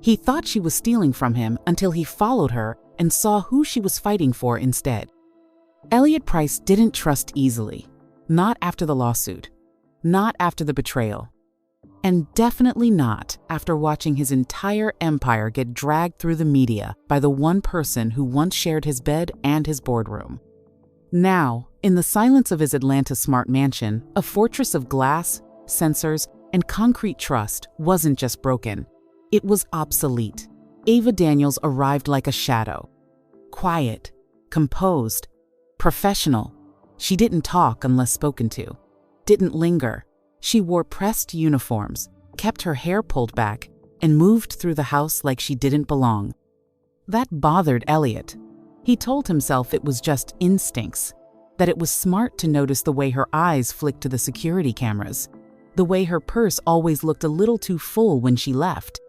He thought she was stealing from him until he followed her and saw who she was fighting for instead. Elliot Price didn't trust easily. Not after the lawsuit. Not after the betrayal. And definitely not after watching his entire empire get dragged through the media by the one person who once shared his bed and his boardroom. Now, in the silence of his Atlanta smart mansion, a fortress of glass, sensors, and concrete trust wasn't just broken. It was obsolete. Ava Daniels arrived like a shadow. Quiet, composed, professional. She didn't talk unless spoken to. Didn't linger. She wore pressed uniforms, kept her hair pulled back, and moved through the house like she didn't belong. That bothered Elliot. He told himself it was just instincts, that it was smart to notice the way her eyes flicked to the security cameras, the way her purse always looked a little too full when she left,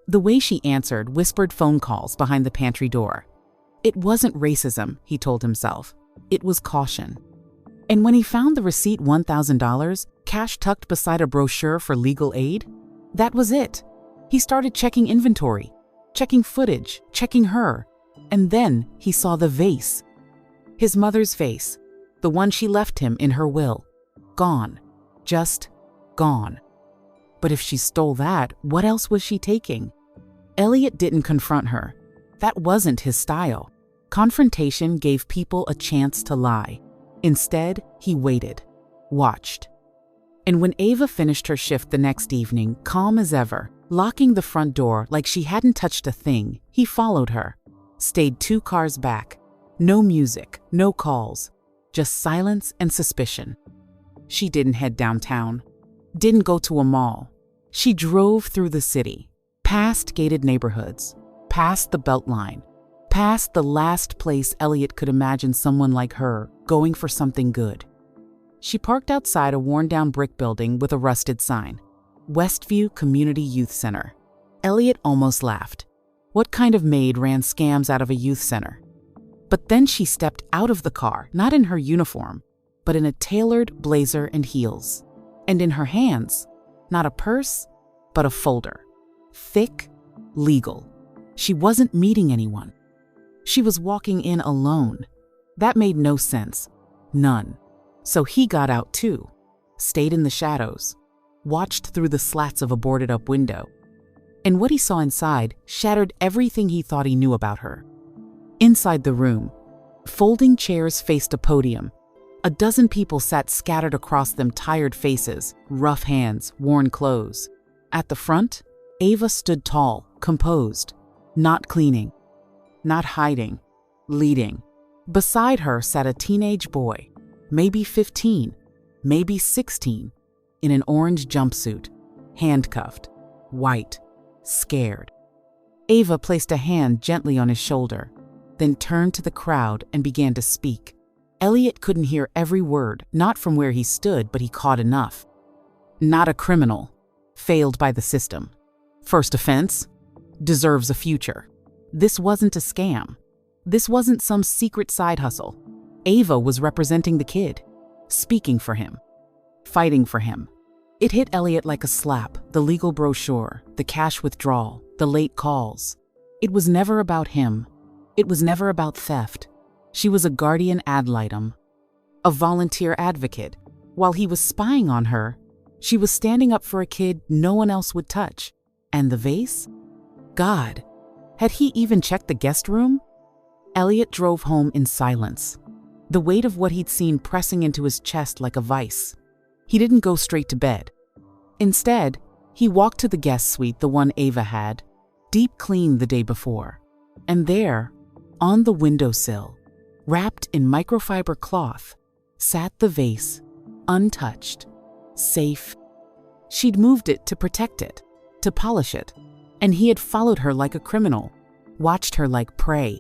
the way she answered whispered phone calls behind the pantry door. It wasn't racism, he told himself. It was caution. And when he found the receipt $1,000, cash tucked beside a brochure for legal aid, that was it. He started checking inventory, checking footage, checking her. And then he saw the vase. His mother's vase, the one she left him in her will. Gone. Just gone. But if she stole that, what else was she taking? Elliot didn't confront her. That wasn't his style. Confrontation gave people a chance to lie. Instead, he waited, watched. And when Ava finished her shift the next evening, calm as ever, locking the front door like she hadn't touched a thing, he followed her. Stayed 2 cars back. No music, no calls, just silence and suspicion. She didn't head downtown, didn't go to a mall. She drove through the city, past gated neighborhoods, past the Beltline, past the last place Elliot could imagine someone like her going for something good. She parked outside a worn-down brick building with a rusted sign, Westview Community Youth Center. Elliot almost laughed. What kind of maid ran scams out of a youth center? But then she stepped out of the car, not in her uniform, but in a tailored blazer and heels. And in her hands, not a purse, but a folder. Thick, legal. She wasn't meeting anyone. She was walking in alone. That made no sense. None. So he got out too, stayed in the shadows, watched through the slats of a boarded-up window. And what he saw inside shattered everything he thought he knew about her. Inside the room, folding chairs faced a podium. A dozen people sat scattered across them, tired faces, rough hands, worn clothes. At the front, Ava stood tall, composed, not cleaning, not hiding, leading. Beside her sat a teenage boy, maybe 15, maybe 16, in an orange jumpsuit, handcuffed, white, scared. Ava placed a hand gently on his shoulder, then turned to the crowd and began to speak. Elliot couldn't hear every word, not from where he stood, but he caught enough. Not a criminal. Failed by the system. First offense. Deserves a future. This wasn't a scam. This wasn't some secret side hustle. Ava was representing the kid, speaking for him, fighting for him. It hit Elliot like a slap, the legal brochure, the cash withdrawal, the late calls. It was never about him. It was never about theft. She was a guardian ad litem, a volunteer advocate. While he was spying on her, she was standing up for a kid no one else would touch. And the vase? God, had he even checked the guest room? Elliot drove home in silence, the weight of what he'd seen pressing into his chest like a vice. He didn't go straight to bed. Instead, he walked to the guest suite, the one Ava had, deep cleaned the day before. And there, on the windowsill, wrapped in microfiber cloth, sat the vase, untouched, safe. She'd moved it to protect it, to polish it, and he had followed her like a criminal, watched her like prey.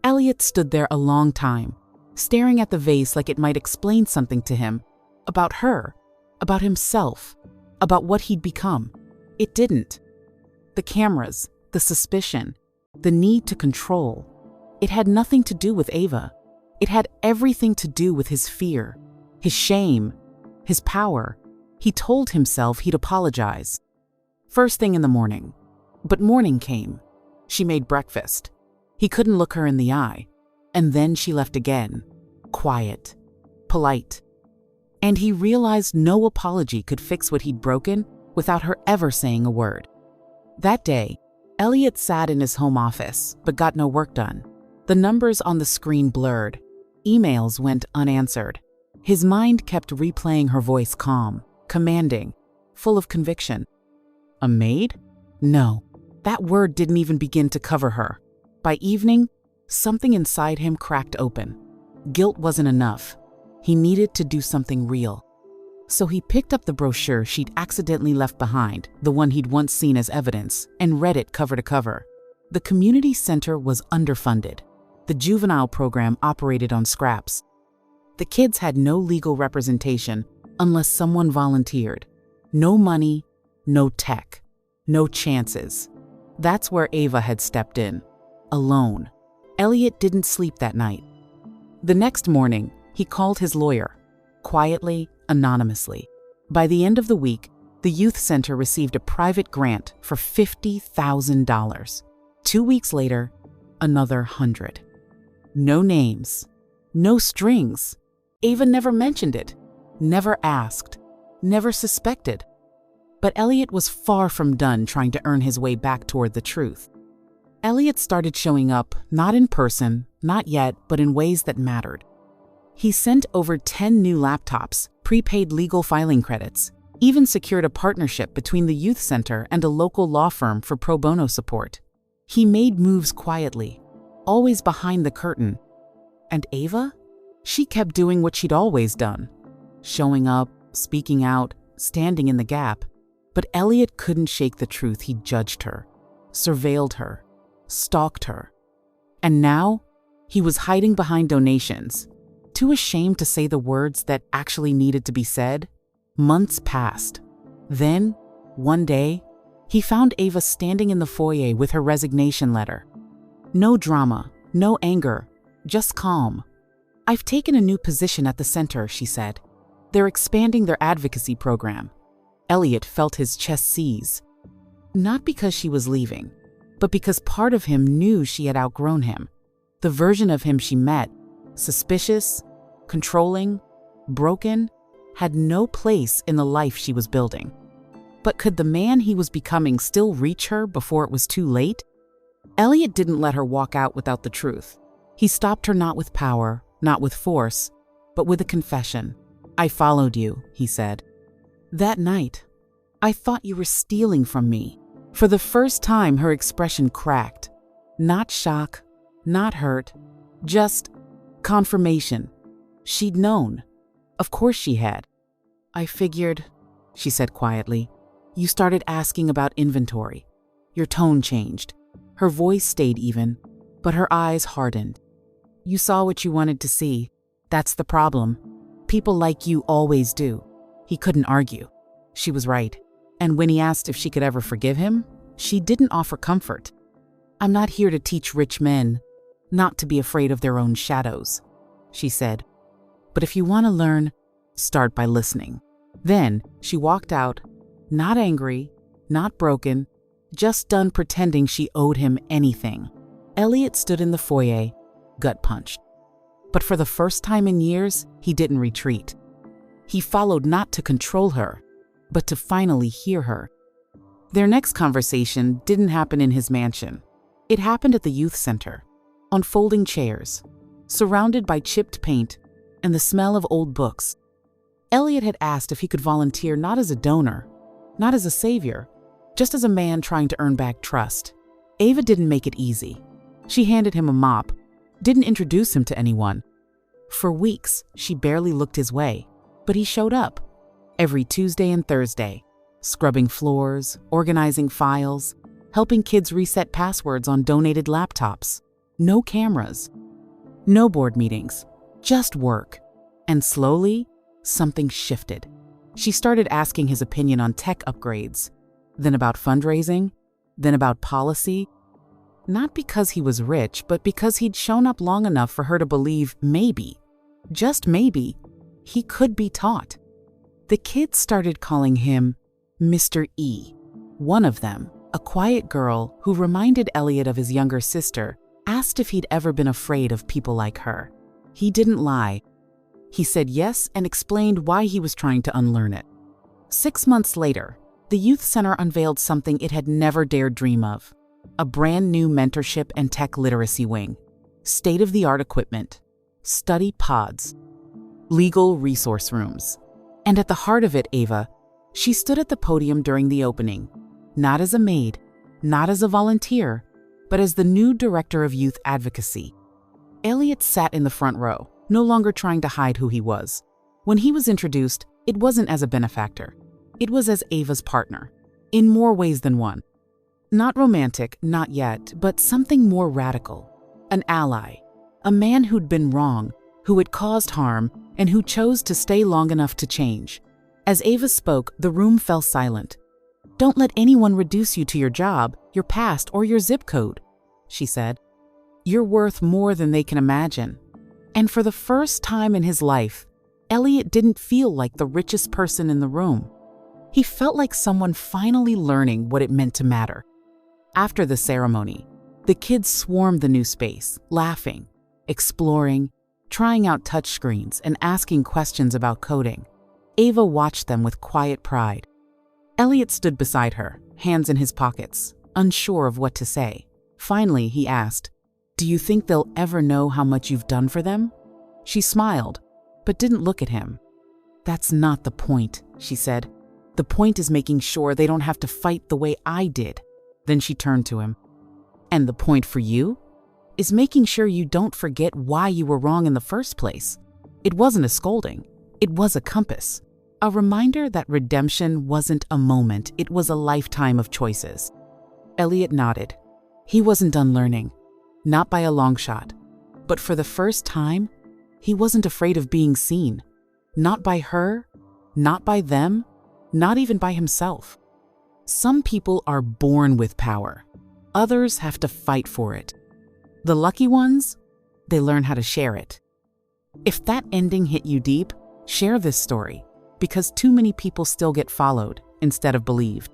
Elliot stood there a long time, staring at the vase like it might explain something to him, about her, about himself, about what he'd become. It didn't. The cameras, the suspicion, the need to control. It had nothing to do with Ava. It had everything to do with his fear, his shame, his power. He told himself he'd apologize. First thing in the morning, But morning came. She made breakfast. He couldn't look her in the eye. And then she left again, quiet, polite. And he realized no apology could fix what he'd broken without her ever saying a word. That day, Elliot sat in his home office, but got no work done. The numbers on the screen blurred. Emails went unanswered. His mind kept replaying her voice, calm, commanding, full of conviction. A maid? No, that word didn't even begin to cover her. By evening, something inside him cracked open. Guilt wasn't enough. He needed to do something real. So he picked up the brochure she'd accidentally left behind, the one he'd once seen as evidence, and read it cover to cover. The community center was underfunded. The juvenile program operated on scraps. The kids had no legal representation unless someone volunteered. No money, no tech, no chances. That's where Ava had stepped in. Alone. Elliot didn't sleep that night. The next morning, he called his lawyer, quietly, anonymously. By the end of the week, the youth center received a private grant for $50,000. 2 weeks later, another 100. No names, no strings. Ava never mentioned it, never asked, never suspected. But Elliot was far from done trying to earn his way back toward the truth. Elliot started showing up, not in person, not yet, but in ways that mattered. He sent over 10 new laptops, prepaid legal filing credits, even secured a partnership between the youth center and a local law firm for pro bono support. He made moves quietly, always behind the curtain. And Ava? She kept doing what she'd always done. Showing up, speaking out, standing in the gap. But Elliot couldn't shake the truth. He judged her, surveilled her, stalked her. And now, he was hiding behind donations, too ashamed to say the words that actually needed to be said. Months passed. Then, one day, he found Ava standing in the foyer with her resignation letter. No drama, no anger, just calm. "I've taken a new position at the center," she said. "They're expanding their advocacy program." Elliot felt his chest seize. Not because she was leaving, but because part of him knew she had outgrown him. The version of him she met, suspicious, controlling, broken, had no place in the life she was building. But could the man he was becoming still reach her before it was too late? Elliot didn't let her walk out without the truth. He stopped her not with power, not with force, but with a confession. "I followed you," he said. "That night, I thought you were stealing from me." For the first time, her expression cracked. Not shock, not hurt, just confirmation. She'd known. Of course she had. "I figured," she said quietly. "You started asking about inventory." Your tone changed. Her voice stayed even, but her eyes hardened. "You saw what you wanted to see. That's the problem. People like you always do." He couldn't argue. She was right. And when he asked if she could ever forgive him, she didn't offer comfort. "I'm not here to teach rich men not to be afraid of their own shadows," she said. "But if you want to learn, start by listening." Then she walked out, not angry, not broken, just done pretending she owed him anything. Elliot stood in the foyer, gut punched. But for the first time in years, he didn't retreat. He followed not to control her, but to finally hear her. Their next conversation didn't happen in his mansion. It happened at the youth center, on folding chairs, surrounded by chipped paint and the smell of old books. Elliot had asked if he could volunteer not as a donor, not as a savior, just as a man trying to earn back trust. Ava didn't make it easy. She handed him a mop, didn't introduce him to anyone. For weeks, she barely looked his way, but he showed up. Every Tuesday and Thursday, scrubbing floors, organizing files, helping kids reset passwords on donated laptops. No cameras, no board meetings, just work. And slowly, something shifted. She started asking his opinion on tech upgrades, then about fundraising, then about policy. Not because he was rich, but because he'd shown up long enough for her to believe maybe, just maybe, he could be taught. The kids started calling him Mr. E. One of them, a quiet girl who reminded Elliot of his younger sister, asked if he'd ever been afraid of people like her. He didn't lie. He said yes and explained why he was trying to unlearn it. 6 months later, the youth center unveiled something it had never dared dream of: a brand new mentorship and tech literacy wing, state-of-the-art equipment, study pods, legal resource rooms. And at the heart of it, Ava. She stood at the podium during the opening, not as a maid, not as a volunteer, but as the new director of youth advocacy. Elliot sat in the front row, no longer trying to hide who he was. When he was introduced, it wasn't as a benefactor. It was as Ava's partner, in more ways than one. Not romantic, not yet, but something more radical. An ally, a man who'd been wrong, who had caused harm, and who chose to stay long enough to change. As Ava spoke, the room fell silent. "Don't let anyone reduce you to your job, your past, or your zip code," she said. "You're worth more than they can imagine." And for the first time in his life, Elliot didn't feel like the richest person in the room. He felt like someone finally learning what it meant to matter. After the ceremony, the kids swarmed the new space, laughing, exploring, trying out touchscreens, and asking questions about coding. Ava watched them with quiet pride. Elliot stood beside her, hands in his pockets, unsure of what to say. Finally, he asked, "Do you think they'll ever know how much you've done for them?" She smiled, but didn't look at him. "That's not the point," she said. "The point is making sure they don't have to fight the way I did." Then she turned to him. "And the point for you is making sure you don't forget why you were wrong in the first place. It wasn't a scolding. It was a compass. A reminder that redemption wasn't a moment, it was a lifetime of choices." Elliot nodded. He wasn't done learning, not by a long shot. But for the first time, he wasn't afraid of being seen. Not by her, not by them, not even by himself. Some people are born with power. Others have to fight for it. The lucky ones, they learn how to share it. If that ending hit you deep, share this story, because too many people still get followed instead of believed.